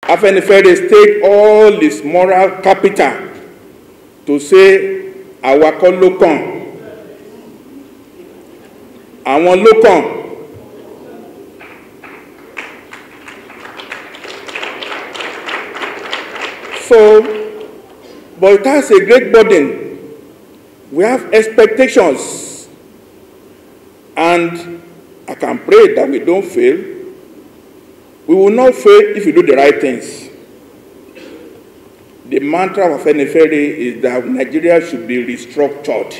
Afenifere stake all its moral capital to say, our kọ́ ló kàn, àwọn ló kàn. So, but it has a great burden. We have expectations, and I can pray that we don't fail. We will not fail if we do the right things. The mantra of Afenifere is that Nigeria should be restructured.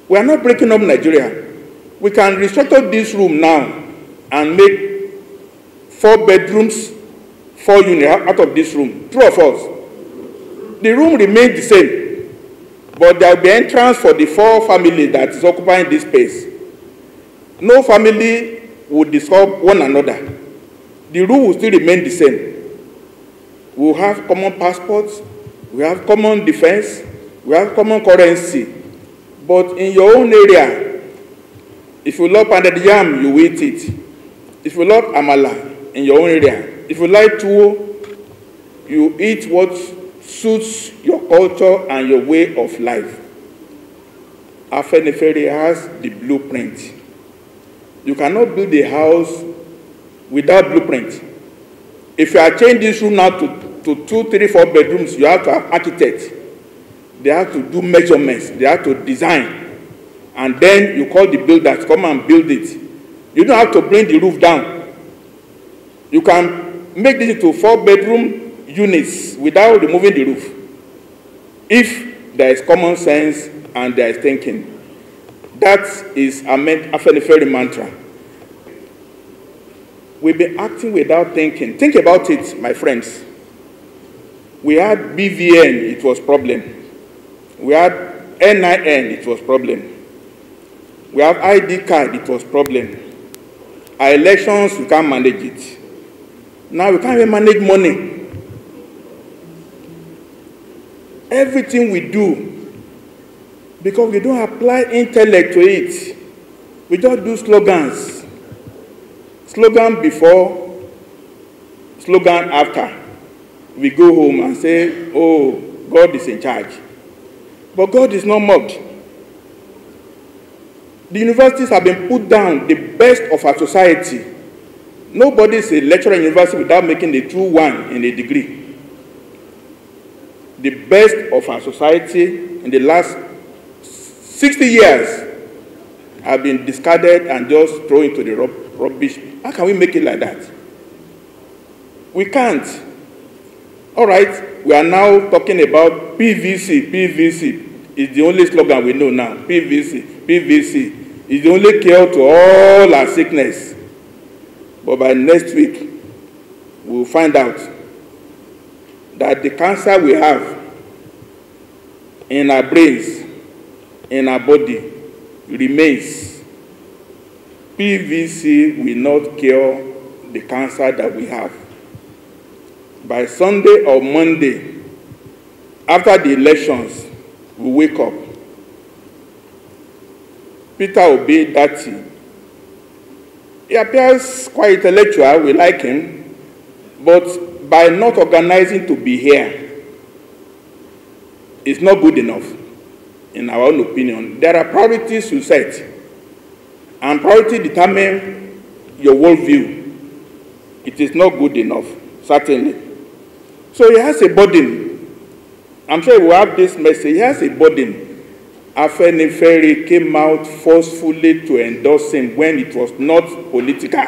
We are not breaking up Nigeria. We can restructure this room now and make 4 bedrooms, 4 units out of this room, 2 of us. The room remains the same, but there will be entrance for the 4 families that is occupying this space. No family will disturb one another. The room will still remain the same. We will have common passports, we have common defense, we have common currency. But in your own area, if you love pounded yam, you eat it. If you love amala in your own area, if you like tuwo, you eat what suits your culture and your way of life. Afenifere has the blueprint. You cannot build a house without blueprint. If you are changing this room now to 2, 3, 4 bedrooms, you have to have architects. They have to do measurements. They have to design. And then you call the builders, come and build it. You don't have to bring the roof down. You can make this into 4-bedroom units without removing the roof. If there is common sense and there is thinking. That is Afenifere mantra. We've been acting without thinking. Think about it, my friends. We had BVN, it was problem. We had NIN, it was problem. We have ID card, it was problem. Our elections, we can't manage it. Now we can't even manage money. Everything we do, because we don't apply intellect to it, we just do slogans. Slogan before, slogan after. We go home and say, oh, God is in charge. But God is not mocked. The universities have been put down, the best of our society. Nobody is a lecturer in university without making the true one in a degree. The best of our society in the last 60 years have been discarded and just thrown into the rubbish. How can we make it like that? We can't. All right, we are now talking about PVC. PVC is the only slogan we know now. PVC, PVC is the only cure to all our sickness. But by next week, we will find out that the cancer we have in our brains, in our body, remains. PVC will not cure the cancer that we have. By Sunday or Monday, after the elections, we wake up. Peter Obi Dati. He appears quite intellectual, we like him, but by not organizing to be here, it's not good enough, in our own opinion. There are priorities you set, and priority determine your worldview. It is not good enough, certainly. So he has a burden. I'm sure we will have this message. He has a burden. Afenifere came out forcefully to endorse him when it was not political.